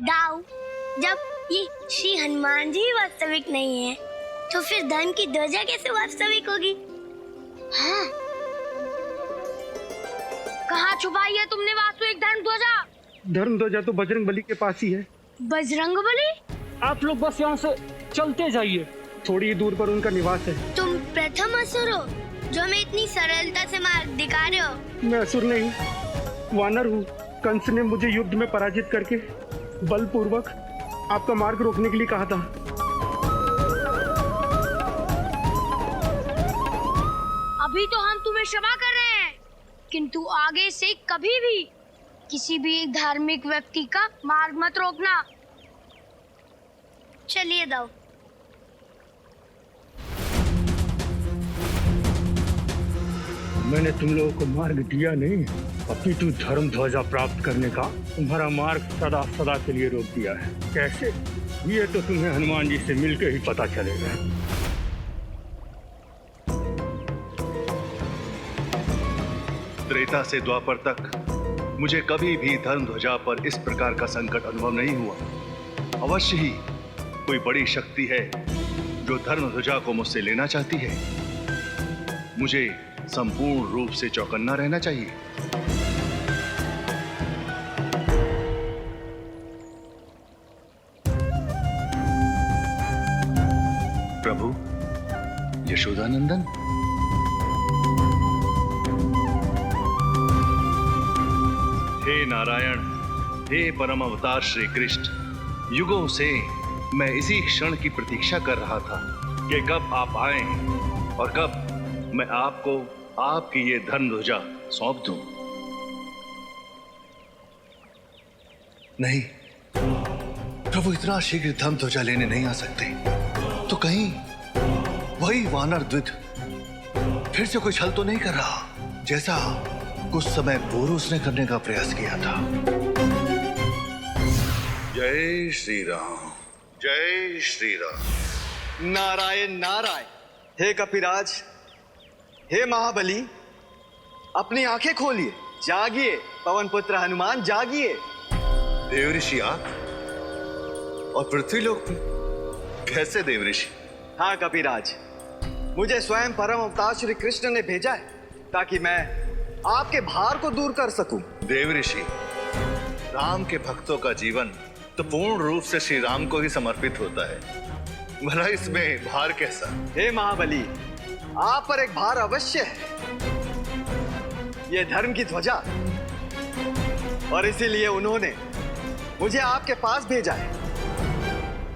दाऊ, जब ये श्री हनुमान जी वास्तविक नहीं है तो फिर धर्म की ध्वजा कैसे वास्तविक होगी? हाँ, कहाँ छुपाई है तुमने वास्तविक धर्म ध्वजा? धर्म ध्वजा तो बजरंग बली के पास ही है। बजरंग बली? आप लोग बस यहाँ से चलते जाइए, थोड़ी ही दूर पर उनका निवास है। तुम प्रथम असुर हो जो हमें इतनी सरलता से मार्ग दिखा रहे हो। मैं असुर नहीं, वानर हूँ। कंस ने मुझे युद्ध में पराजित करके बलपूर्वक आपका मार्ग रोकने के लिए कहा था। अभी तो हम तुम्हें क्षमा कर रहे हैं, किंतु आगे से कभी भी किसी भी धार्मिक व्यक्ति का मार्ग मत रोकना। चलिए दाऊ। मैंने तुम लोगों को मार्ग दिया नहीं, अपितु धर्म ध्वजा प्राप्त करने का तुम्हारा मार्ग सदा सदा के लिए रोक दिया है। कैसे? ये तो तुम्हें हनुमान जी से मिलकर ही पता चलेगा। त्रेता से द्वापर तक मुझे कभी भी धर्म ध्वजा पर इस प्रकार का संकट अनुभव नहीं हुआ। अवश्य ही कोई बड़ी शक्ति है जो धर्म ध्वजा को मुझसे लेना चाहती है। मुझे संपूर्ण रूप से चौकन्ना रहना चाहिए। प्रभु यशोदानंदन, हे नारायण, हे परम अवतार श्री कृष्ण, युगों से मैं इसी क्षण की प्रतीक्षा कर रहा था कि कब आप आए और कब मैं आपको आपकी ये धर्म ध्वजा सौंप दूं। नहीं प्रभु, इतना शीघ्र धर्म ध्वजा लेने नहीं आ सकते। तो कहीं वही वानर द्वित फिर से कोई छल तो नहीं कर रहा, जैसा कुछ समय पूर्व उसने करने का प्रयास किया था। जय श्री राम, जय श्री राम। नारायण नारायण। हे कपिराज, हे महाबली, अपनी आंखें खोलिए, जागिए पवन पुत्र हनुमान, जागिए। देवऋषि आप और पृथ्वीलोक में कैसे देवऋषि? हाँ कपिराज, मुझे स्वयं परम अवतार श्री कृष्ण ने भेजा है ताकि मैं आपके भार को दूर कर सकूं। देवऋषि, राम के भक्तों का जीवन तो पूर्ण रूप से श्री राम को ही समर्पित होता है, भला इसमें भार कैसा? हे महाबली, आप पर एक भार अवश्य है, यह धर्म की ध्वजा, और इसीलिए उन्होंने मुझे आपके पास भेजा है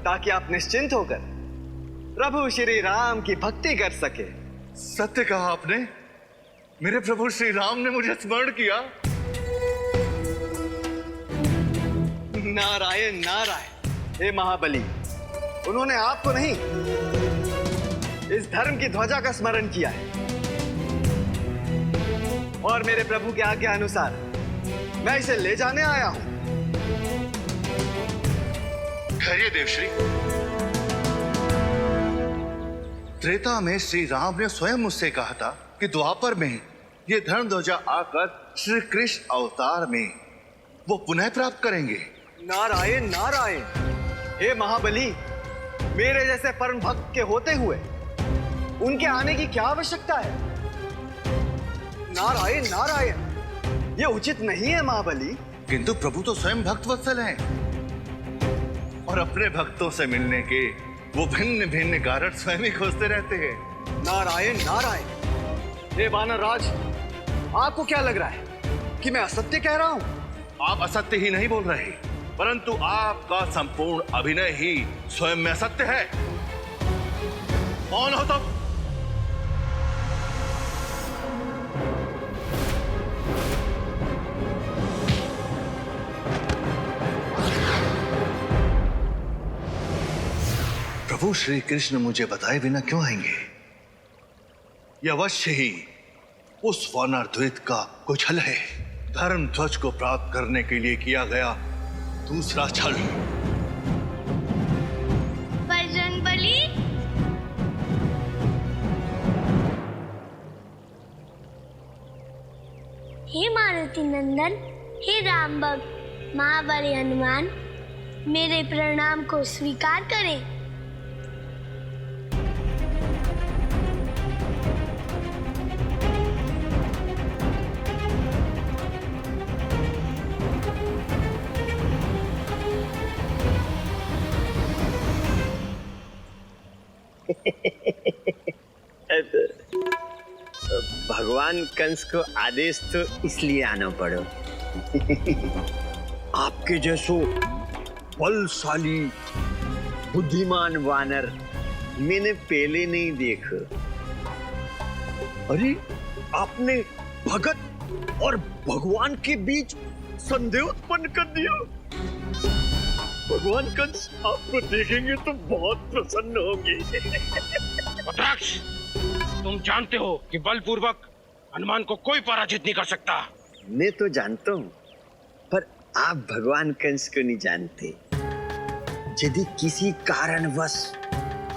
ताकि आप निश्चिंत होकर प्रभु श्री राम की भक्ति कर सके। सत्य कहा आपने, मेरे प्रभु श्री राम ने मुझे स्मरण किया। नारायण नारायण। हे महाबली, उन्होंने आपको नहीं, इस धर्म की ध्वजा का स्मरण किया है, और मेरे प्रभु के आज्ञा अनुसार मैं इसे ले जाने आया हूं। ठहरिए देवश्री, त्रेता में श्री राम ने स्वयं मुझसे कहा था कि द्वापर में ये धर्म ध्वजा आकर श्री कृष्ण अवतार में वो पुनः प्राप्त करेंगे। नारायण नारायण। हे महाबली, मेरे जैसे परम भक्त के होते हुए उनके आने की क्या आवश्यकता है? नारायण नारायण, ये उचित नहीं है महाबली। किंतु प्रभु तो स्वयं भक्त वत्सल हैं और अपने भक्तों से मिलने के वो भिन्न भिन्न कारण स्वयं ही खोजते रहते हैं। नारायण नारायण। हे वानर राज, आपको क्या लग रहा है कि मैं असत्य कह रहा हूं? आप असत्य ही नहीं बोल रहे, परंतु आपका संपूर्ण अभिनय ही स्वयं में असत्य है। कौन हो तुम? प्रभु श्री कृष्ण मुझे बताए बिना क्यों आएंगे? यह अवश्य ही उस वानर द्वैत का कोई छल है, धर्म ध्वज को प्राप्त करने के लिए किया गया दूसरा छल। बजरंग बली, हे मारुति नंदन, हे राम भक्त महाबली हनुमान, मेरे प्रणाम को स्वीकार करें। भगवान कंस को आदेश तो इसलिए आना पड़ो। आपके जैसो बलशाली बुद्धिमान वानर मैंने पहले नहीं देखा। अरे आपने भगत और भगवान के बीच संदेह उत्पन्न कर दिया। भगवान कंस आपको देखेंगे तो बहुत प्रसन्न होंगे। अध्यक्ष, तुम जानते हो कि बलपूर्वक हनुमान को कोई पराजित नहीं कर सकता। मैं तो जानता हूँ, पर आप भगवान कंस को नहीं जानते। यदि किसी कारणवश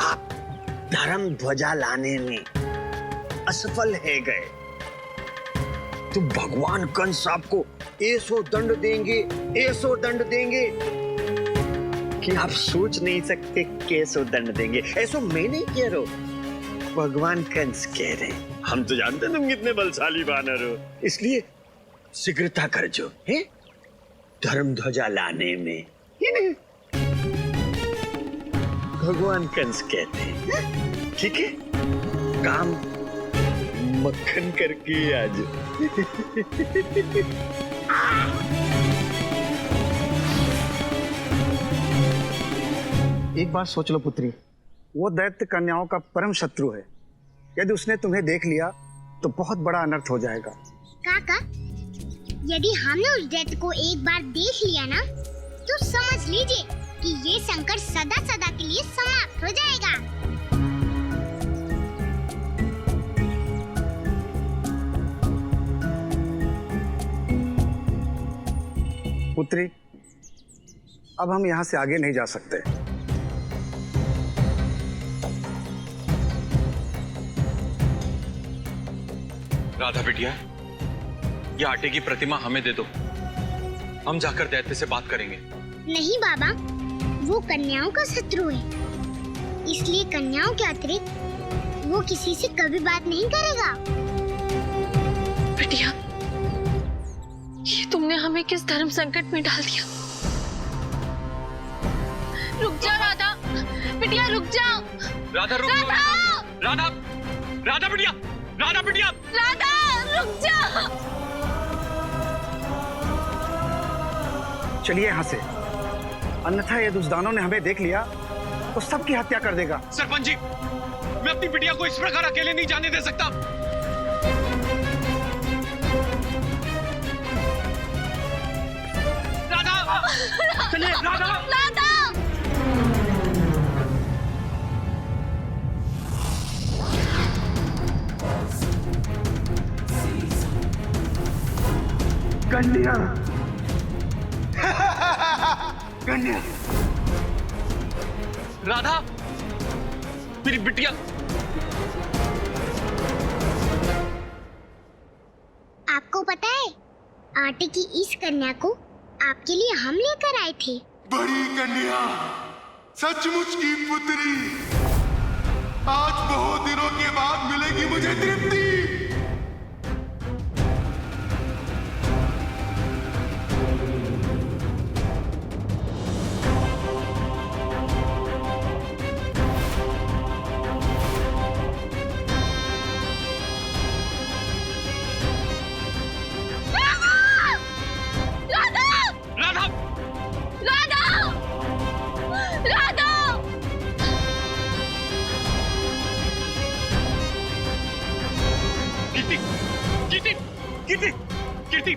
आप धर्म ध्वजा लाने में असफल है गए, तो भगवान कंस आपको ऐसो दंड देंगे कि आप सोच नहीं सकते कैसो दंड देंगे। ऐसो मैं नहीं कह रहा हूं, भगवान कंस कह रहे। हम तो जानते तुम कितने बलशाली वानर हो, इसलिए शीघ्रता कर जो है धर्म ध्वजा लाने में। भगवान कंस कहते हैं, ठीक है, काम मक्खन करके आज। एक बार सोच लो पुत्री, वो दैत्य कन्याओं का परम शत्रु है। यदि उसने तुम्हें देख लिया तो बहुत बड़ा अनर्थ हो जाएगा। काका, यदि हमने उस दैत्य को एक बार देख लिया ना, तो समझ लीजिए कि ये संकट सदा सदा के लिए समाप्त हो जाएगा। पुत्री, अब हम यहाँ से आगे नहीं जा सकते। राधा बिटिया, ये आटे की प्रतिमा हमें दे दो, हम जाकर दैत्य से बात करेंगे। नहीं बाबा, वो कन्याओं का शत्रु है, इसलिए कन्याओं के अतिरिक्त वो किसी से कभी बात नहीं करेगा। बिटिया, ये तुमने हमें किस धर्म संकट में डाल दिया। रुक जा राधा, बिटिया रुक जा। राधा रुक। राधा, राधा बिटिया, राधा बिटिया, राधा रुक जा। चलिए यहाँ से, अन्यथा यदि उस दानव ने हमें देख लिया तो सबकी हत्या कर देगा। सरपंच जी, मैं अपनी बिटिया को इस प्रकार अकेले नहीं जाने दे सकता। राधा, चलिए राधा, राधा। कन्या, कन्या, राधा, मेरी बिटिया। आपको पता है, आटे की इस कन्या को आपके लिए हम लेकर आए थे। बड़ी कन्या, सचमुच की पुत्री, आज बहुत दिनों के बाद मिलेगी मुझे तृप्ति। कीर्ति, कीर्ति,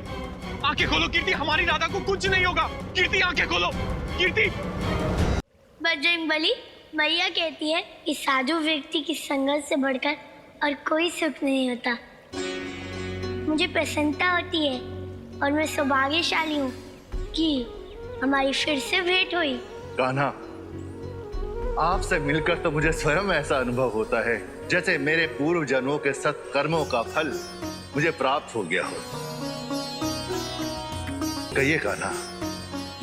आंखें खोलो कीर्ति, हमारी राधा को कुछ नहीं होगा। कीर्ति, आंखें खोलो कीर्ति। बजरंगबली, मैया कहती है कि साधु व्यक्ति की संगत से बढ़कर और कोई सुख नहीं होता। मुझे प्रसन्नता होती है और मैं सौभाग्यशाली हूँ कि हमारी फिर से भेंट हुई। कान्हा, आपसे मिलकर तो मुझे स्वयं ऐसा अनुभव होता है जैसे मेरे पूर्व जन्मों के सत्कर्मों का फल मुझे प्राप्त हो गया हो। कहिए कान्हा,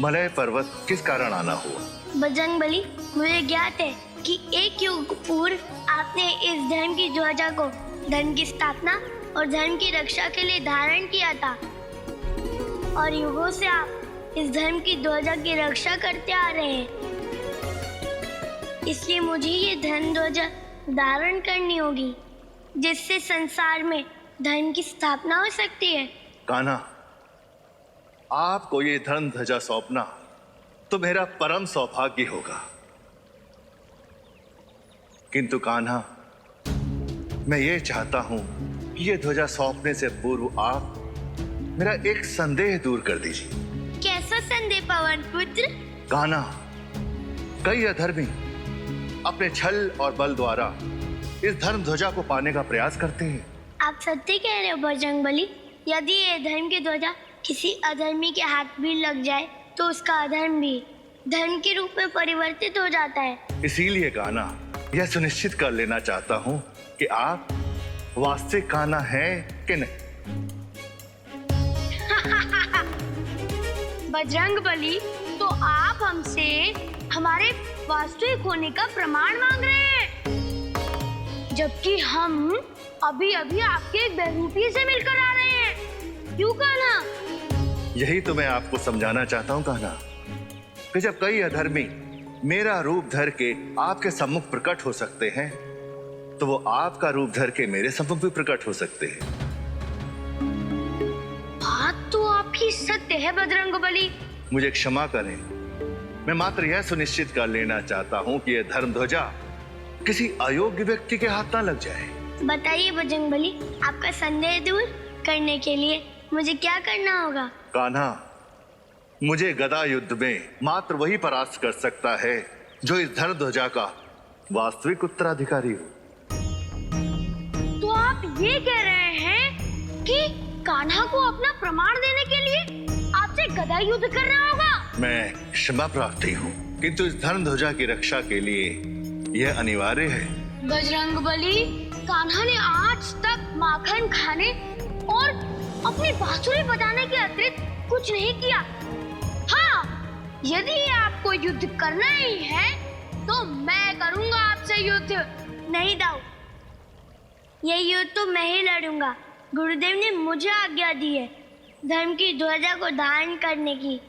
मलय पर्वत किस कारण आना हुआ? बजरंगबली, मुझे ज्ञात है कि एक युग पूर्व आपने इस धर्म की ध्वजा को धर्म की स्थापना और धर्म की रक्षा के लिए धारण किया था, और युगों से आप इस धर्म की ध्वजा की रक्षा करते आ रहे हैं। इसलिए मुझे ये धर्म ध्वजा धारण करनी होगी, जिससे संसार में धर्म की स्थापना हो सकती है। कान्हा, आपको ये धर्म ध्वजा सौंपना तो मेरा परम सौभाग्य होगा। किंतु कान्हा, मैं ये चाहता हूं कि ये ध्वजा सौंपने से पूर्व आप मेरा एक संदेह दूर कर दीजिए। कैसा संदेह पवन पुत्र? कान्हा, कई अधर्मी अपने छल और बल द्वारा इस धर्म ध्वजा को पाने का प्रयास करते हैं। आप सत्य कह रहे हो बजरंगबली। यदि ये धर्म की ध्वजा किसी अधर्मी के हाथ भी लग जाए तो उसका अधर्म भी धर्म के रूप में परिवर्तित हो जाता है। इसीलिए कान्हा, यह सुनिश्चित कर लेना चाहता हूं कि आप वास्तविक कान्हा हैं कि नहीं। बजरंगबली, तो आप हमसे हमारे वास्तविक होने का प्रमाण मांग रहे हैं, जबकि हम अभी अभी आपके एक बहरूपी से मिलकर आ रहे हैं। क्यों कान्हा? यही तो मैं आपको समझाना चाहता हूं कान्हा, कि जब कई अधर्मी मेरा रूप धर के आपके सम्मुख प्रकट हो सकते हैं, तो वो आपका रूप धर के मेरे सम्मुख भी प्रकट हो सकते हैं। बात तो आपकी सत्य है बजरंगबली। मुझे क्षमा करें, मैं मात्र यह सुनिश्चित कर लेना चाहता हूं कि यह धर्म ध्वजा किसी अयोग्य व्यक्ति के हाथ ना लग जाए। बताइए बजरंगबली, आपका संदेह दूर करने के लिए मुझे क्या करना होगा? कान्हा, मुझे गदा युद्ध में मात्र वही परास्त कर सकता है जो इस धर्म ध्वजा का वास्तविक उत्तराधिकारी हो। तो आप ये कह रहे हैं कि कान्हा को अपना प्रमाण देने के लिए आपसे गदा युद्ध करना होगा? मैं क्षमा प्रार्थी हूँ, किंतु इस धर्म ध्वजा की रक्षा के लिए यह अनिवार्य है। बजरंगबली, कान्हा ने आज तक माखन खाने और अपनी बांसुरी बजाने के अतिरिक्त कुछ नहीं किया। हाँ, यदि आपको युद्ध करना ही है तो मैं करूंगा आपसे युद्ध। नहीं दाऊ, ये युद्ध तो मैं ही लड़ूंगा। गुरुदेव ने मुझे आज्ञा दी है धर्म की ध्वजा को धारण करने की।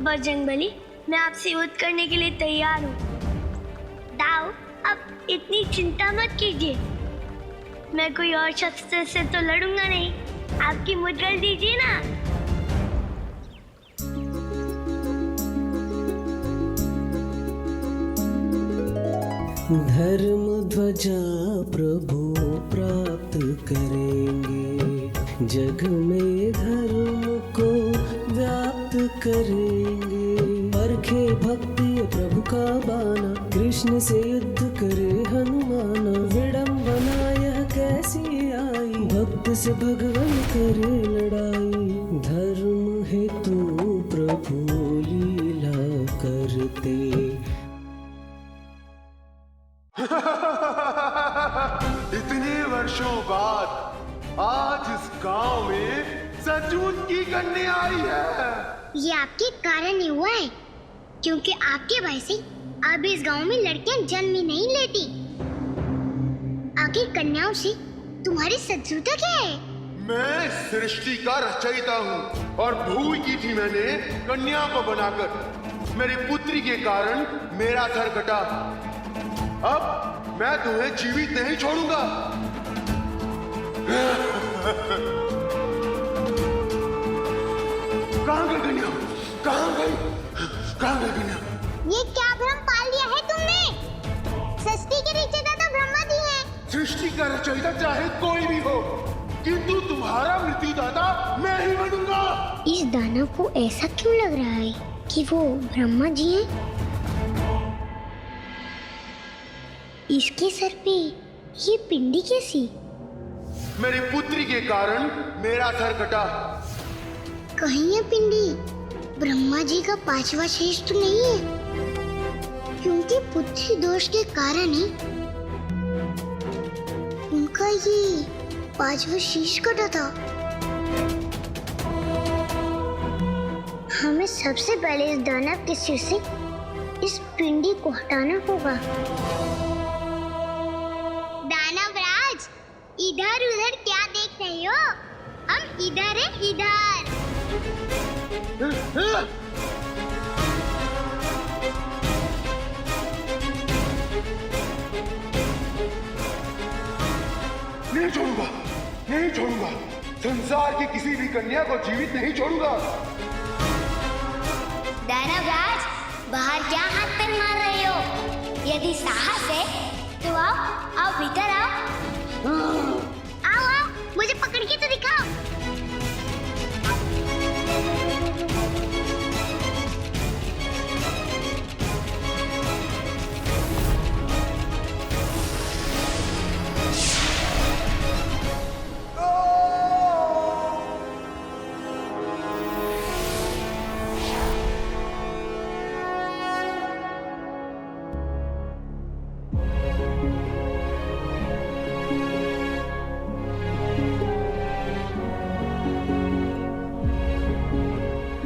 बजरंगबली, मैं आपसे युद्ध करने के लिए तैयार हूँ। दाऊ, अब इतनी चिंता मत कीजिए, मैं कोई और शस्त्र से तो लड़ूंगा नहीं। आपकी मुद्रा दीजिए ना। धर्म ध्वजा प्रभु प्राप्त करेंगे, जग में धर्म को व्याप्त करेंगे। परखे भक्ति प्रभु का बाना, कृष्ण से युद्ध करे हनुमाना। विडंबना यह कैसी आई, भक्त से भगवान करे लड़ाई। धर्म हेतु प्रभु लीला करते। इतने वर्षों बाद आज इस गांव में सचमुच की कन्या आई है। ये आपके कारण ही हुआ है, क्योंकि आपके भय से अब इस गांव में लड़कियां जन्म ही नहीं लेती। आखिर कन्याओं से तुम्हारी शत्रुता क्या है? मैं सृष्टि का रचयिता हूँ और भूल की थी मैंने कन्या को बनाकर। मेरी पुत्री के कारण मेरा धर कटा। अब मैं तुम्हें जीवित नहीं छोड़ूंगा। कहाँ गई कन्या? कहाँ गई? कहाँ गई कन्या? ये क्या भ्रम पाल लिया है तुमने? सृष्टि के रचयिता तो ब्रह्मा जी हैं। सृष्टि का रचयिता चाहे कोई भी हो, किंतु तुम्हारा मृत्युदाता मैं ही बनूंगा। इस दानव को ऐसा क्यों लग रहा है कि वो ब्रह्मा जी हैं? इसके सर पे ये पिंडी कैसी? मेरी पुत्री के कारण मेरा सर कटा। कहीं ये पिंडी ब्रह्मा जी का पांचवा शीश तो नहीं है? क्योंकि पुत्री दोष के कारण ही उनका ये पांचवा शीश कटा था। हमें सबसे पहले इस दानव के सिर से इस पिंडी को हटाना होगा। दानवराज, इधर उधर क्या देख रहे हो? हम इधर है, इधर। नहीं छोड़ूंगा, नहीं छोड़ूंगा। संसार की किसी भी कन्या को जीवित नहीं छोड़ूंगा। दानवराज, बाहर क्या हाथ पैर मार रहे हो? यदि साहस है तो आओ भीतर आओ। आओ, मुझे पकड़ के तो दिखाओ।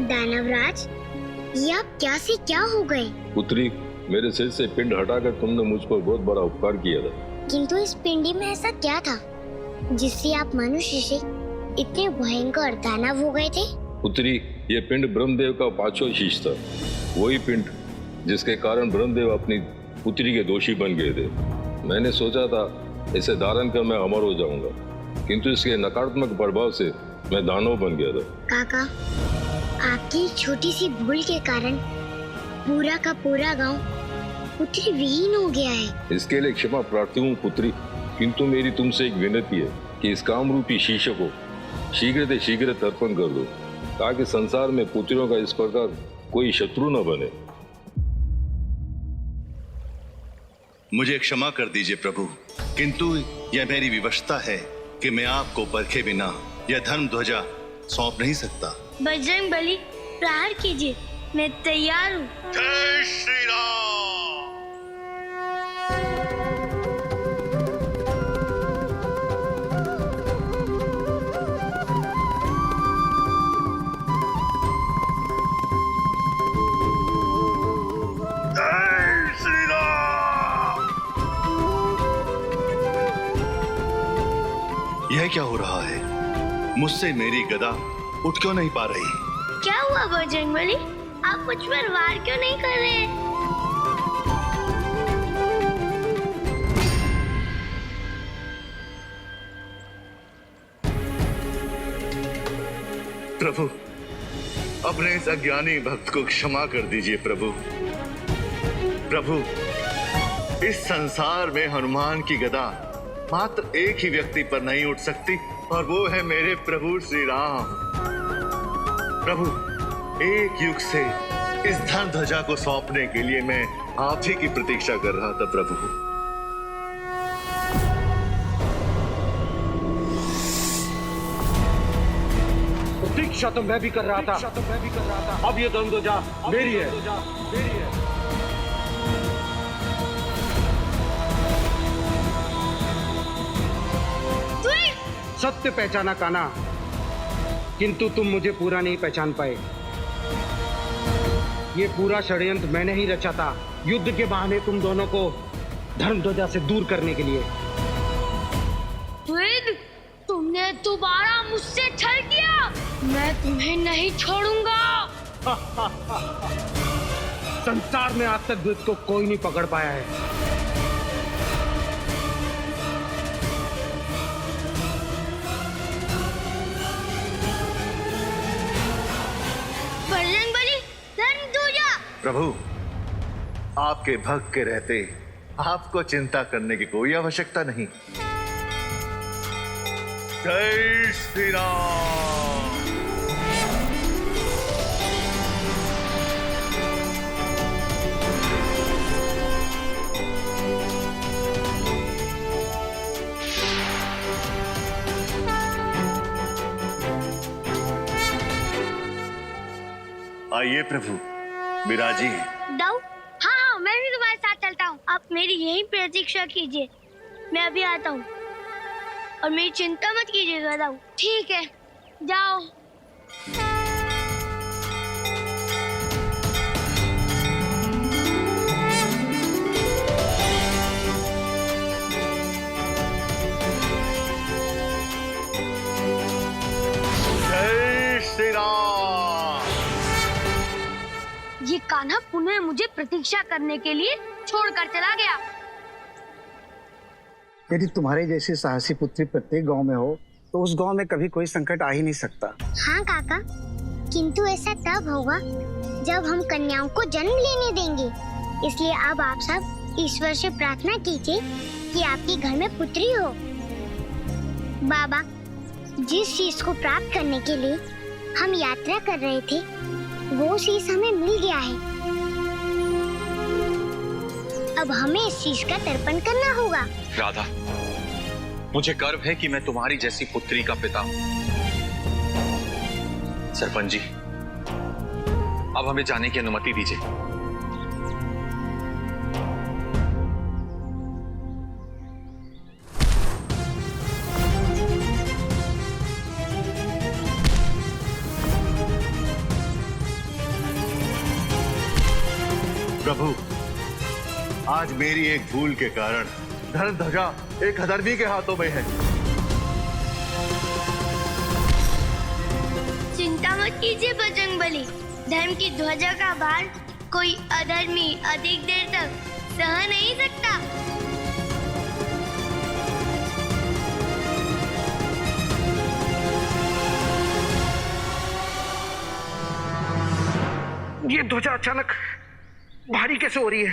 दानवराज, ये आप क्या से क्या हो गए? पुत्री, मेरे सिर से पिंड हटाकर तुमने मुझ पर बहुत बड़ा उपकार किया था। किंतु इस पिंडी में ऐसा क्या था जिससे आप मनुष्य से इतने भयंकर दानव हो गए थे? पुत्री, ये पिंड ब्रह्मदेव का पांचवा शीश था। वही पिंड जिसके कारण ब्रह्मदेव अपनी पुत्री के दोषी बन गए थे। मैंने सोचा था इसे धारण कर मैं अमर हो जाऊंगा, किंतु इसके नकारात्मक प्रभाव से मैं दानव बन गया था। काका, आपकी छोटी सी भूल के कारण पूरा का पूरा गांव पुत्री विहीन हो गया है। इसके लिए क्षमा प्रार्थी हूँ पुत्री, किंतु मेरी तुमसे एक विनती है कि इस काम रूपी शीश को शीघ्र से शीघ्र तर्पण कर दो, ताकि संसार में पुत्रियों का इस प्रकार कोई शत्रु न बने। मुझे क्षमा कर दीजिए प्रभु, किंतु यह मेरी विवशता है कि मैं आपको परखे बिना यह धर्म ध्वजा सौंप नहीं सकता। बजरंग बली, प्रहार कीजिए, मैं तैयार हूँ। जय श्री राम। जय श्री राम। यह क्या हो रहा है? मुझसे मेरी गदा उठ क्यों नहीं पा रही? क्या हुआ बजरंग बली? आप मुझ पर वार क्यों नहीं कर रहे? प्रभु, अपने इस अज्ञानी भक्त को क्षमा कर दीजिए प्रभु। प्रभु, इस संसार में हनुमान की गदा मात्र एक ही व्यक्ति पर नहीं उठ सकती, और वो है मेरे प्रभु श्री राम। प्रभु, एक युग से इस धर्म ध्वजा को सौंपने के लिए मैं आप ही की प्रतीक्षा कर रहा था प्रभु। प्रतीक्षा तो मैं भी कर रहा था। अब ये धर्म ध्वजा मेरी है। सत्य पहचाना कान्हा, किंतु तुम मुझे पूरा नहीं पहचान पाए। ये पूरा षड्यंत्र मैंने ही रचा था, युद्ध के बहाने तुम दोनों को धर्मध्वजा से दूर करने के लिए। तुमने दोबारा मुझसे छल किया, मैं तुम्हें नहीं छोड़ूंगा। संसार में आज तक द्विज को कोई नहीं पकड़ पाया है। प्रभु, आपके भक्त के रहते आपको चिंता करने की कोई आवश्यकता नहीं। जय श्री राम। आइए प्रभु, विराजी। दाऊ, हाँ, मैं भी तुम्हारे साथ चलता हूँ। आप मेरी यही प्रतीक्षा कीजिए, मैं अभी आता हूँ। और मेरी चिंता मत कीजिएगा दाऊ। ठीक है, जाओ। ये कान्हा पुनः मुझे प्रतीक्षा करने के लिए छोड़कर चला गया। यदि तुम्हारे जैसी साहसी पुत्री प्रत्येक गांव में हो तो उस गांव में कभी कोई संकट आ ही नहीं सकता। हाँ काका, किंतु ऐसा तब होगा जब हम कन्याओं को जन्म लेने देंगे। इसलिए अब आप सब ईश्वर से प्रार्थना कीजिए कि आपके घर में पुत्री हो। बाबा, जिस शीश को प्राप्त करने के लिए हम यात्रा कर रहे थे वो शीश हमें मिल गया है। अब हमें इस शीश का तर्पण करना होगा। राधा, मुझे गर्व है कि मैं तुम्हारी जैसी पुत्री का पिता हूं। सरपंच जी, अब हमें जाने की अनुमति दीजिए। प्रभु, आज मेरी एक भूल के कारण धर्म ध्वजा एक अधर्मी के हाथों में है। चिंता मत कीजिए बजरंगबली, धर्म की ध्वजा का भार कोई अधर्मी अधिक देर तक सह नहीं सकता। ये ध्वजा अचानक भारी कैसे हो रही है?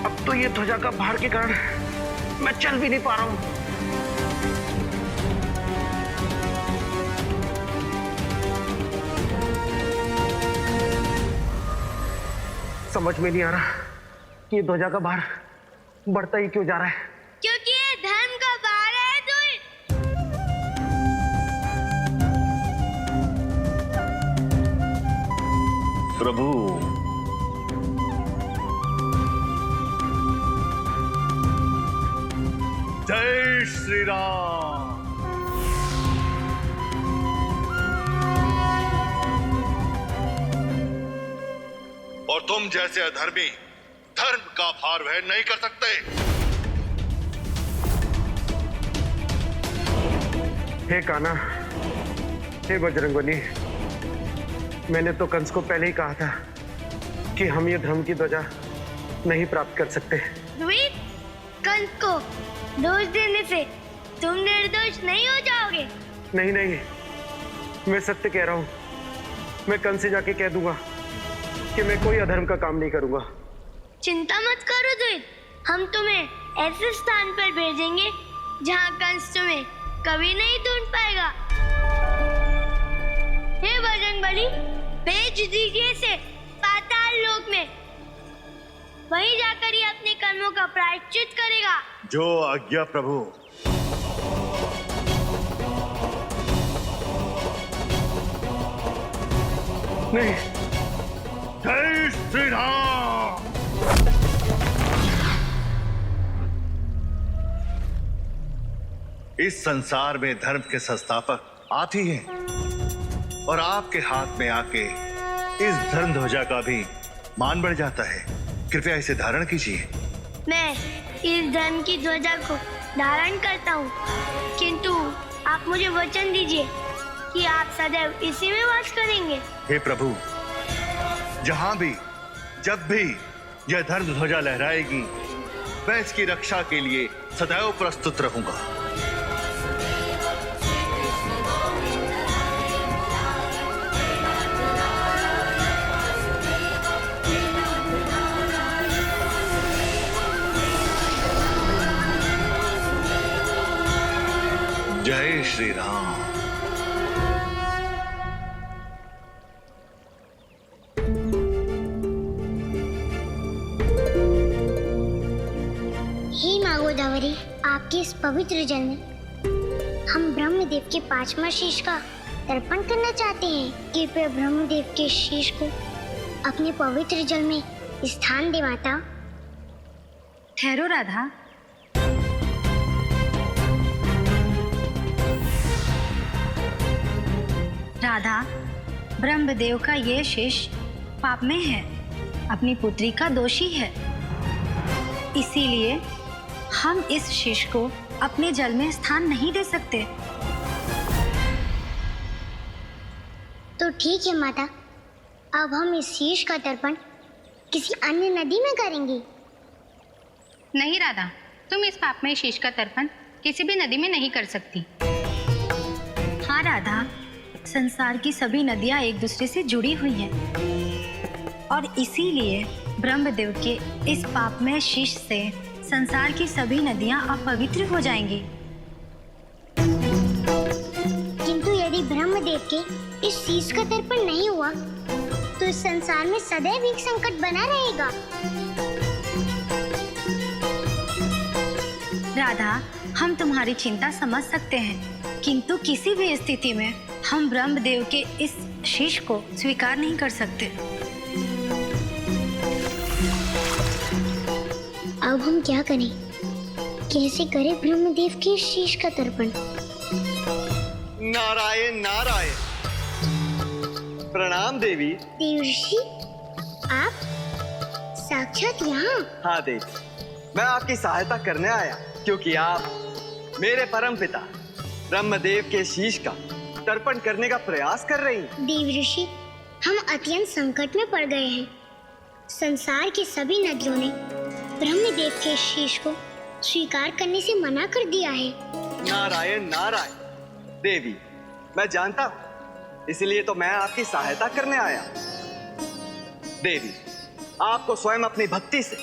अब तो ये ध्वजा का भार के कारण मैं चल भी नहीं पा रहा हूं। समझ में नहीं आ रहा कि ये ध्वजा का भार बढ़ता ही क्यों जा रहा है। क्योंकि ये धर्म का भार है दुई। प्रभु, जय श्री राम। और तुम जैसे अधर्मी धर्म का भार वहन नहीं कर सकते। हे कान्हा, हे बजरंगबली, मैंने तो कंस को पहले ही कहा था कि हम ये धर्म की ध्वजा नहीं प्राप्त कर सकते। द्वित, कंस को दोष देने से तुम निर्दोष नहीं हो जाओगे। नहीं नहीं, मैं सत्य कह रहा हूँ। मैं कंस से जाके कह दूंगा कि मैं कोई अधर्म का काम नहीं करूंगा। चिंता मत करो द्वित, हम तुम्हें ऐसे स्थान पर भेजेंगे जहाँ कंस तुम्हें कभी नहीं ढूंढ पाएगा। हे बजरंगबली, भेज दीजिए इसे पाताल लोक में। वहीं जाकर ये अपने कर्मों का प्रायश्चित करेगा। जो आज्ञा प्रभु। नहीं, जय श्री राम। इस संसार में धर्म के संस्थापक आप ही हैं और आपके हाथ में आके इस धर्म ध्वजा का भी मान बढ़ जाता है। कृपया इसे धारण कीजिए। मैं इस धर्म की ध्वजा को धारण करता हूँ, किंतु आप मुझे वचन दीजिए कि आप सदैव इसी में वास करेंगे। हे प्रभु, जहां भी जब भी यह धर्म ध्वजा लहराएगी मैं इसकी रक्षा के लिए सदैव प्रस्तुत रहूंगा। जय श्री राम। हे माँ गोदावरी, आपके इस पवित्र जल में हम ब्रह्मदेव के 5वां शीश का तर्पण करना चाहते हैं। कृपया ब्रह्मदेव के शीश को अपने पवित्र जल में स्थान दे माता। ठहरो राधा, राधा, ब्रह्मदेव का ये शीश पाप में है, अपनी पुत्री का दोषी है। इसीलिए हम इस शीश को अपने जल में स्थान नहीं दे सकते। तो ठीक है माता, अब हम इस शीश का तर्पण किसी अन्य नदी में करेंगे। नहीं राधा, तुम इस पापमय शीश का तर्पण किसी भी नदी में नहीं कर सकती। हाँ राधा, संसार की सभी नदियां एक दूसरे से जुड़ी हुई हैं और इसीलिए ब्रह्मदेव के इस पापमय शीश से संसार की सभी नदियां अपवित्र हो जाएंगी। किंतु यदि ब्रह्मदेव के इस शीश का तर्पण नहीं हुआ तो इस संसार में सदैव एक संकट बना रहेगा। राधा, हम तुम्हारी चिंता समझ सकते हैं, किंतु किसी भी स्थिति में हम ब्रह्मदेव के इस शीश को स्वीकार नहीं कर सकते। अब हम क्या करें? कैसे करें ब्रह्मदेव के शीश का तर्पण? नारायण नारायण। प्रणाम देवी। देवर्षि, आप साक्षात यहाँ? हाँ देवी, मैं आपकी सहायता करने आया क्योंकि आप मेरे परम पिता ब्रह्मदेव के शीश का तर्पण करने का प्रयास कर रही हैं। देवर्षि, हम अत्यंत संकट में पड़ गए हैं। संसार की सभी नदियों ने ब्रह्मदेव के शीश को स्वीकार करने से मना कर दिया है। नारायण नारायण। देवी, मैं जानता हूँ, इसलिए तो मैं आपकी सहायता करने आया। देवी, आपको स्वयं अपनी भक्ति से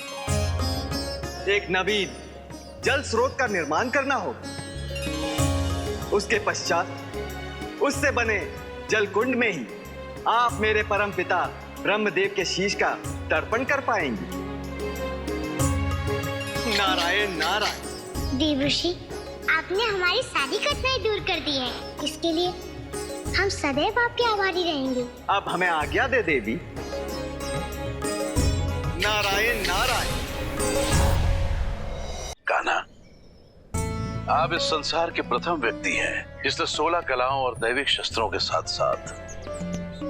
एक नवीन जल स्रोत का निर्माण करना होगा। उसके पश्चात उससे बने जल कुंड में ही आप मेरे परम पिता ब्रह्मदेव के शीश का तर्पण कर पाएंगे। नारायण नारायण। देवर्षि, आपने हमारी सारी कठिनाई दूर कर दी है, इसके लिए हम सदैव आपके आभारी रहेंगे। अब हमें आज्ञा दे देवी। नारायण नारायण। कान्हा, आप इस संसार के प्रथम व्यक्ति हैं जिसने 16 कलाओं और दैविक शस्त्रों के साथ साथ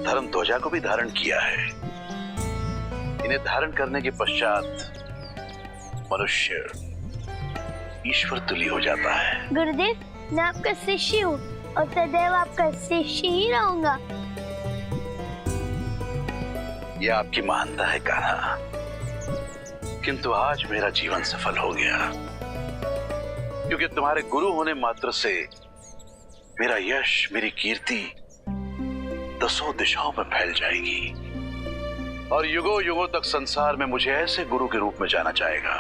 धर्म ध्वजा को भी धारण किया है। इन्हें धारण करने के पश्चात मनुष्य ईश्वर तुल्य हो जाता है। गुरुदेव, मैं आपका शिष्य हूँ और सदैव आपका शिष्य ही रहूंगा। यह आपकी महानता है कान्हा, किंतु आज मेरा जीवन सफल हो गया क्योंकि तुम्हारे गुरु होने मात्र से मेरा यश, मेरी कीर्ति दसों दिशाओं में फैल जाएगी और युगों युगों तक संसार में मुझे ऐसे गुरु के रूप में जाना जाएगा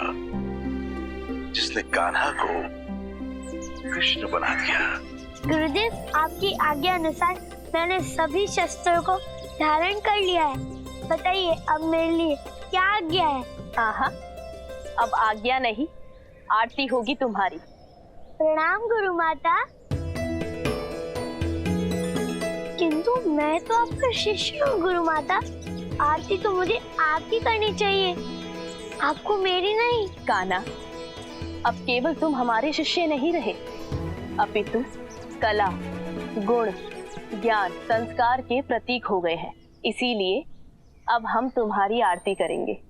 जिसने कान्हा को कृष्ण बना दिया। गुरुदेव, आपकी आज्ञा अनुसार मैंने सभी शस्त्रों को धारण कर लिया है। बताइए, अब मेरे लिए क्या आज्ञा है? आहा, अब आज्ञा नहीं, आरती होगी तुम्हारी। प्रणाम गुरु माता। किंतु मैं तो आपका शिष्य हूँ गुरु माता। आरती तो मुझे आपकी करनी चाहिए, आपको मेरी नहीं। कान्हा, अब केवल तुम हमारे शिष्य नहीं रहे, अपितु कला, गुण, ज्ञान, संस्कार के प्रतीक हो गए हैं। इसीलिए अब हम तुम्हारी आरती करेंगे।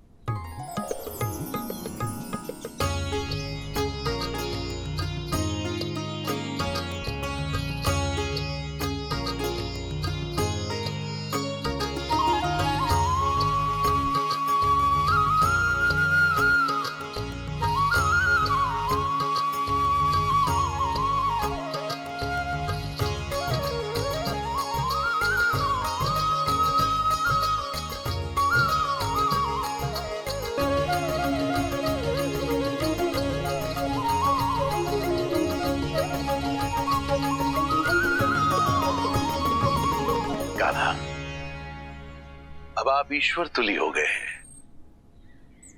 अब आप ईश्वर तुल्य हो गए हैं।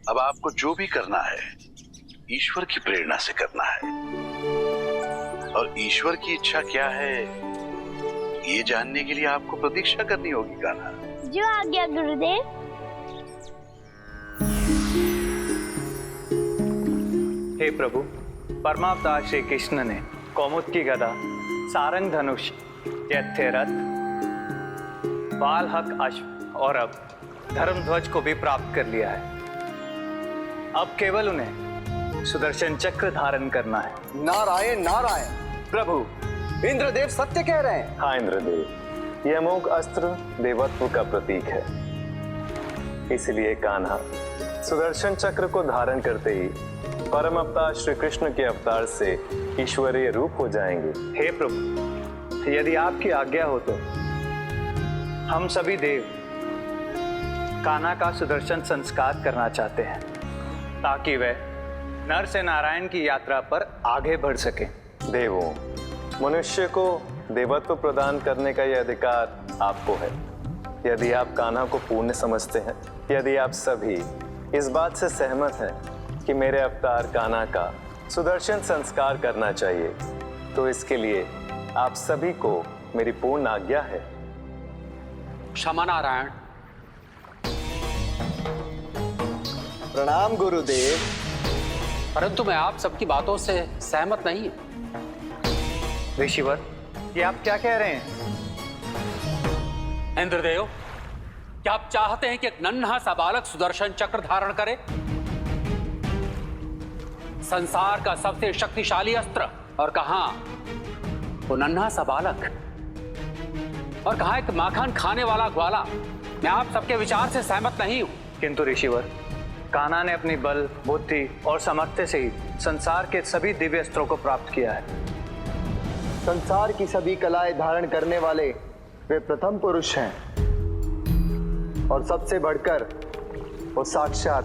अब आपको जो भी करना है ईश्वर की प्रेरणा से करना है, और ईश्वर की इच्छा क्या है ये जानने के लिए आपको प्रतीक्षा करनी होगी कान्हा। जो आज्ञा गुरुदेव। हे प्रभु, परमावतार श्री कृष्ण ने कौमुदी गदा, सारंग धनुष, यथ्य रथ, बालहक अश्व और अब धर्म ध्वज को भी प्राप्त कर लिया है। अब केवल उन्हें सुदर्शन चक्र धारण करना है। नारायण नारायण। प्रभु, इंद्रदेव सत्य कह रहे हैं। हाँ इंद्रदेव, यह अमोघ अस्त्र देवत्व का प्रतीक है, इसलिए कान्हा सुदर्शन चक्र को धारण करते ही परम अवतार श्री कृष्ण के अवतार से ईश्वरीय रूप हो जाएंगे। हे प्रभु, यदि आपकी आज्ञा हो तो हम सभी देव कान्हा का सुदर्शन संस्कार करना चाहते हैं, ताकि वह नर से नारायण की यात्रा पर आगे बढ़ सके। देवों, मनुष्य को देवत्व प्रदान करने का यह अधिकार आपको है। यदि आप कान्हा को पूर्ण समझते हैं, यदि आप सभी इस बात से सहमत हैं कि मेरे अवतार कान्हा का सुदर्शन संस्कार करना चाहिए, तो इसके लिए आप सभी को मेरी पूर्ण आज्ञा है। क्षमा नारायण। प्रणाम गुरुदेव। परंतु मैं आप सबकी बातों से सहमत नहीं हूं। ऋषिवर, ये आप क्या कह रहे हैं? इंद्रदेव, क्या आप चाहते हैं कि एक नन्हा सा बालक सुदर्शन चक्र धारण करे? संसार का सबसे शक्तिशाली अस्त्र, और कहां वो नन्हा सा बालक, और कहां एक माखन खाने वाला ग्वाला। मैं आप सबके विचार से सहमत नहीं हूं। किंतु ऋषिवर, कान्हा ने अपनी बल, बुद्धि और सामर्थ्य से ही संसार के सभी दिव्य अस्त्रों को प्राप्त किया है। संसार की सभी कलाएं धारण करने वाले वे प्रथम पुरुष हैं, और सबसे बढ़कर वो साक्षात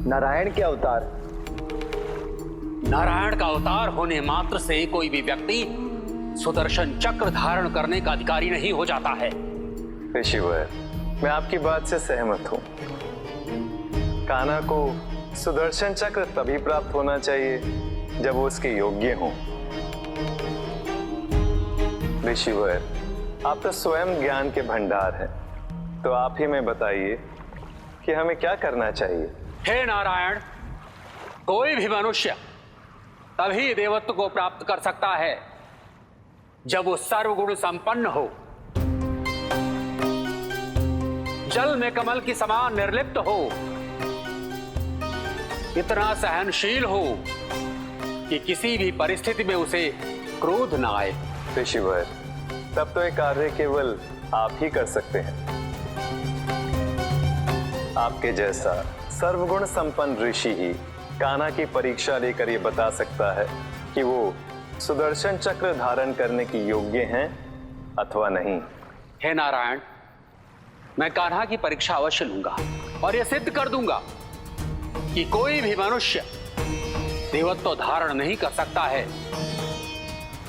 नारायण के अवतार। नारायण का अवतार होने मात्र से कोई भी व्यक्ति सुदर्शन चक्र धारण करने का अधिकारी नहीं हो जाता है। ऋषिवर, मैं आपकी बात से सहमत हूं। कान्हा को सुदर्शन चक्र तभी प्राप्त होना चाहिए जब वो उसके योग्य हो। ऋषिवर, आप तो स्वयं ज्ञान के भंडार हैं, तो आप ही में बताइए कि हमें क्या करना चाहिए। हे नारायण, कोई भी मनुष्य तभी देवत्व को प्राप्त कर सकता है जब वो सर्वगुण संपन्न हो, जल में कमल की समान निर्लिप्त हो, इतना सहनशील हो कि किसी भी परिस्थिति में उसे क्रोध न आए। ऋषिवर, तब तो ये कार्य केवल आप ही कर सकते हैं। आपके जैसा सर्वगुण संपन्न ऋषि ही कान्हा की परीक्षा लेकर ये बता सकता है कि वो सुदर्शन चक्र धारण करने की योग्य हैं अथवा नहीं। हे नारायण, मैं कान्हा की परीक्षा अवश्य लूंगा और यह सिद्ध कर दूंगा कि कोई भी मनुष्य देवत्व धारण नहीं कर सकता है,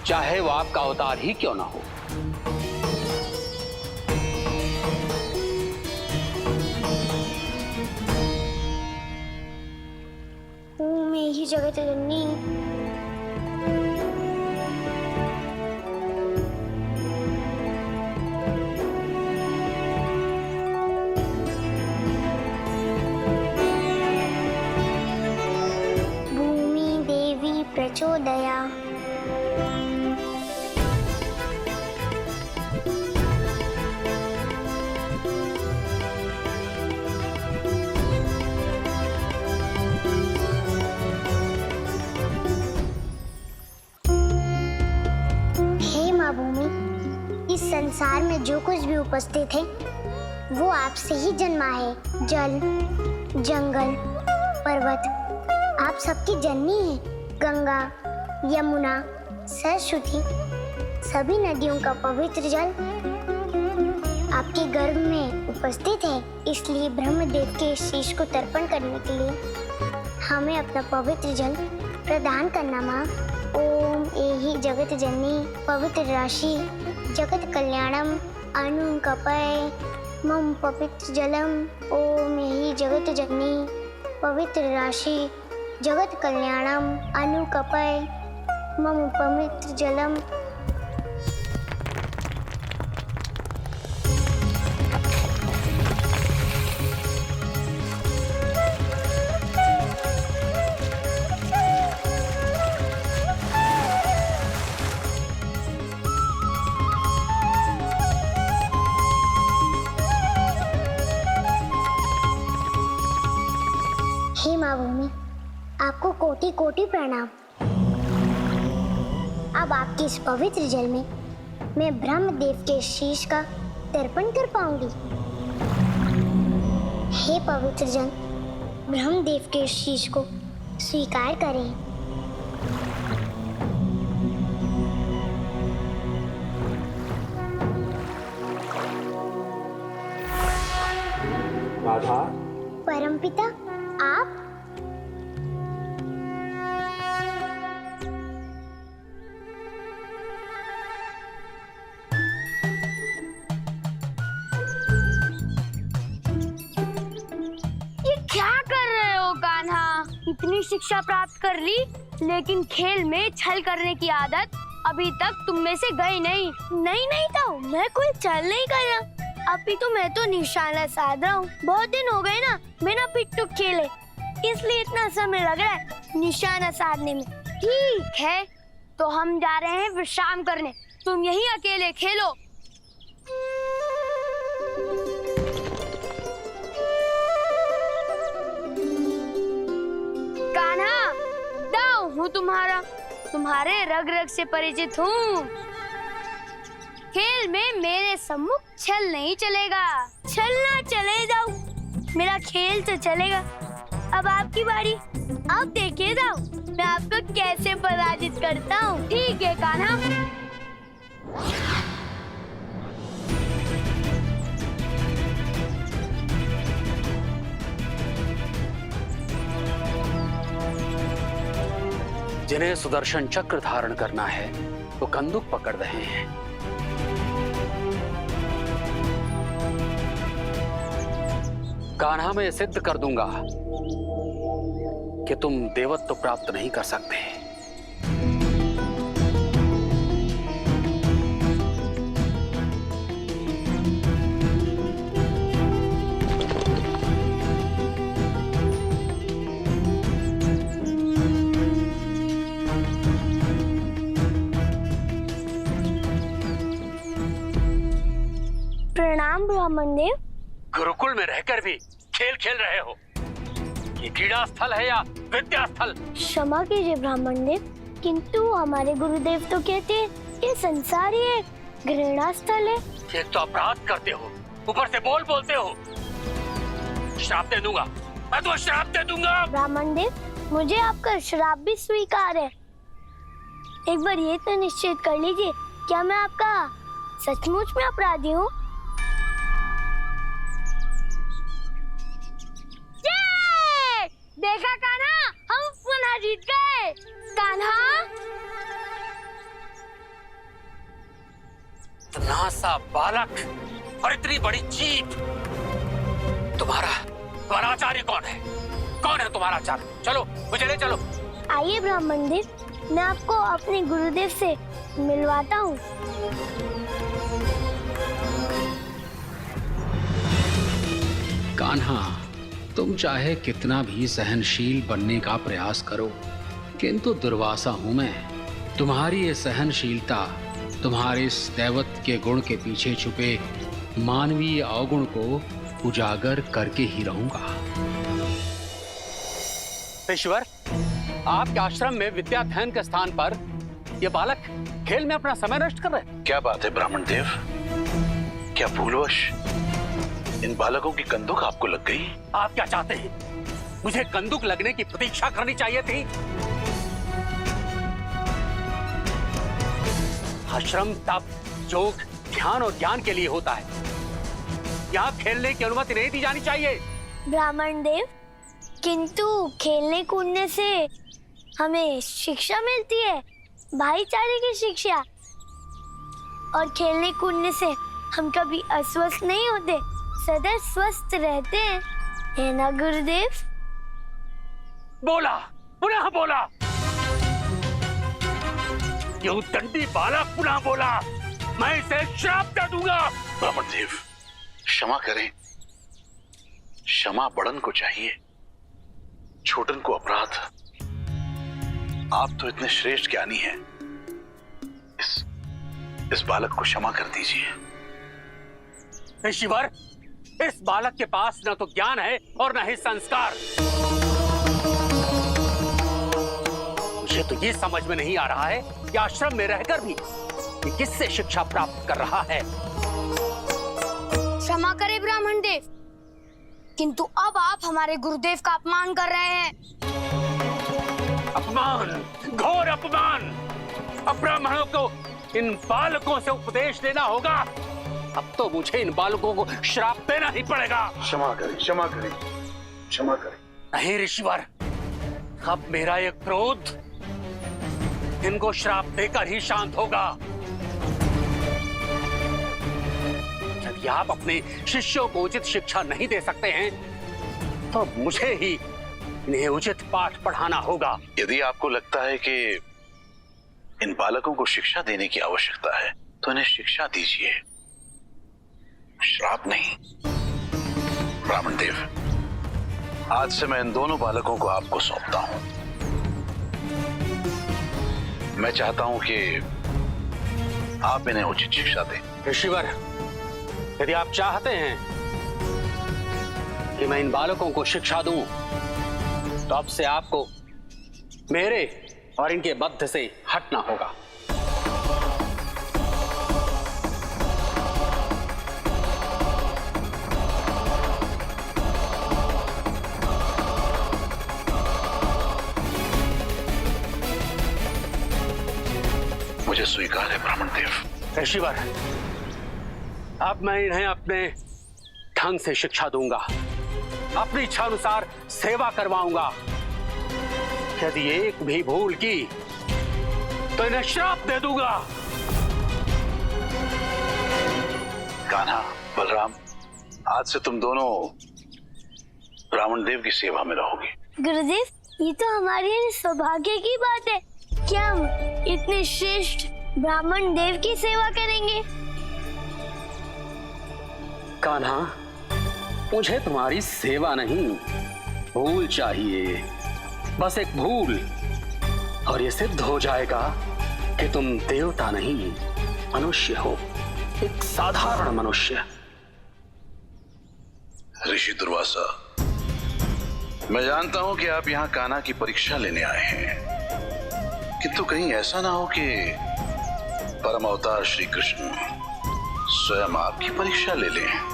चाहे वो आपका अवतार ही क्यों ना हो। मैं ही जगत जननी भूमि देवी प्रचोदया। भूमि, इस संसार में जो कुछ भी उपस्थित है वो आपसे ही जन्मा है। जल, जंगल, पर्वत आप सबकी जननी है। गंगा, यमुना, सरस्वती सभी नदियों का पवित्र जल आपके गर्भ में उपस्थित है। इसलिए ब्रह्मदेव के शीश को तर्पण करने के लिए हमें अपना पवित्र जल प्रदान करना माँ। ओम एहि जगत जननी पवित्र राशि जगत कल्याणम अनुकंपय मम पवित्र जलम। ओम एहि जगत जननी पवित्र राशि जगत कल्याणम अनुकंपय मम पवित्र जलम। आपको कोटि कोटि कोटि प्रणाम। अब आपके इस पवित्र जल में मैं ब्रह्मदेव के शीश का तर्पण कर पाऊंगी। हे पवित्र जन, ब्रह्मदेव के शीश को स्वीकार करें। राधा, परमपिता, आप? ये क्या कर रहे हो कान्हा? इतनी शिक्षा प्राप्त कर ली, लेकिन खेल में छल करने की आदत अभी तक तुम में से गई नहीं। नहीं तो मैं कोई छल नहीं कर रहा। अभी तो मैं तो निशाना साध रहा हूँ। बहुत दिन हो गए ना बिना पिट्टूक खेले, इसलिए इतना समय लग रहा है निशाना साधने में। ठीक है, तो हम जा रहे हैं विश्राम करने। तुम यहीं अकेले खेलो। कान्हा, दाव हूँ तुम्हारा, तुम्हारे रग रग से परिचित हूँ। खेल में मेरे सम्मुख छल नहीं चलेगा। छलना चले जाओ, मेरा खेल तो चलेगा। अब आपकी बारी, अब देखिए जाओ मैं आपको कैसे पराजित करता हूँ। ठीक है कान्हा। जिन्हें सुदर्शन चक्र धारण करना है वो कंदुक पकड़ रहे हैं। कान्हा, मैं सिद्ध कर दूंगा कि तुम देवत्व प्राप्त नहीं कर सकते। प्रणाम ब्राह्मण देव। गुरुकुल में रहकर भी खेल खेल रहे हो। ये क्रीड़ा स्थल है या विद्या स्थल? क्षमा कीजिए ब्राह्मण देव, किंतु हमारे गुरुदेव तो कहते हैं ये संसार ही एक घृणा स्थल है। एक तो अपराध करते हो, ऊपर से बोलते हो। श्राप दे दूंगा, मैं तो श्राप दे दूंगा। ब्राह्मण देव, मुझे आपका श्राप भी स्वीकार है। एक बार ये तो निश्चित कर लीजिए, क्या मैं आपका सचमुच में अपराधी हूँ? देखा कान्हा, हम पुनः जीत गए। कान्हा, इतना सा बालक और इतनी बड़ी जीत। तुम्हारा आचार्य कौन है? कौन है तुम्हारा आचार्य? चलो मुझे ले चलो। आइए ब्राह्मण देव, मैं आपको अपने गुरुदेव से मिलवाता हूँ। कान्हा, तुम चाहे कितना भी सहनशील बनने का प्रयास करो, किंतु दुर्वासा हूं मैं। तुम्हारी ये सहनशीलता तुम्हारे इस दैवत्व के गुण के पीछे छुपे मानवीय अवगुण को उजागर करके ही रहूंगा। ईश्वर, आपके आश्रम में विद्याध्ययन के स्थान पर ये बालक खेल में अपना समय नष्ट कर रहे हैं। क्या बात है ब्राह्मण देव? क्या भूलवश इन बालकों की कंदुक आपको लग गई? आप क्या चाहते हैं? मुझे कंदुक लगने की प्रतीक्षा करनी चाहिए थी। आश्रम तप, योग, ध्यान और ज्ञान के लिए होता है। यहाँ खेलने की अनुमति नहीं दी जानी चाहिए। ब्राह्मण देव, किंतु खेलने कूदने से हमें शिक्षा मिलती है, भाईचारे की शिक्षा। और खेलने कूदने से हम कभी अस्वस्थ नहीं होते, सदा स्वस्थ रहते हैं, है ना गुरुदेव? बोला, पुनः बोला। ये उद्दंडी बालक पुनः बोला। मैं इसे श्राप दे दूंगा। ब्राह्मण देव, क्षमा करें। क्षमा बड़न को चाहिए, छोटन को अपराध। आप तो इतने श्रेष्ठ ज्ञानी हैं। इस बालक को क्षमा कर दीजिए। ईश्वर, इस बालक के पास न तो ज्ञान है और न ही संस्कार। मुझे तो ये समझ में नहीं आ रहा है कि आश्रम में रहकर भी ये किससे शिक्षा प्राप्त कर रहा है। क्षमा करें ब्राह्मण देव, किंतु अब आप हमारे गुरुदेव का अपमान कर रहे हैं। अपमान, घोर अपमान। अब ब्राह्मणों को इन बालकों से उपदेश लेना होगा। अब तो मुझे इन बालकों को श्राप देना ही पड़ेगा। क्षमा करें, क्षमा करें, क्षमा करें। नहीं ऋषिवर, अब मेरा ये क्रोध इनको श्राप देकर ही शांत होगा। यदि आप अपने शिष्यों को उचित शिक्षा नहीं दे सकते हैं तो मुझे ही इन्हें उचित पाठ पढ़ाना होगा। यदि आपको लगता है कि इन बालकों को शिक्षा देने की आवश्यकता है तो इन्हें शिक्षा दीजिए, श्राप नहीं। ब्राह्मण देव, आज से मैं इन दोनों बालकों को आपको सौंपता हूं। मैं चाहता हूं कि आप इन्हें उचित शिक्षा दें। ऋषिवर, यदि आप चाहते हैं कि मैं इन बालकों को शिक्षा दूं तो अब से आपको मेरे और इनके बद्ध से हटना होगा। मुझे स्वीकार है ब्राह्मण देव। ऋषिवर, अब मैं इन्हें अपने ढंग से शिक्षा दूंगा, अपनी इच्छा अनुसार सेवा करवाऊंगा। यदि एक भी भूल की तो इन्हें श्राप दे दूंगा। कान्हा, बलराम, आज से तुम दोनों ब्राह्मण देव की सेवा में रहोगे। गुरुदेव, ये तो हमारे लिए सौभाग्य की बात है कि हम इतने श्रेष्ठ ब्राह्मण देव की सेवा करेंगे। कान्हा, मुझे तुम्हारी सेवा नहीं, भूल चाहिए, बस एक भूल, और ये सिद्ध हो जाएगा कि तुम देवता नहीं, मनुष्य हो, एक साधारण मनुष्य। ऋषि दुर्वासा, मैं जानता हूं कि आप यहाँ कान्हा की परीक्षा लेने आए हैं, किंतु कहीं ऐसा ना हो कि परम अवतार श्री कृष्ण स्वयं आपकी परीक्षा ले लें।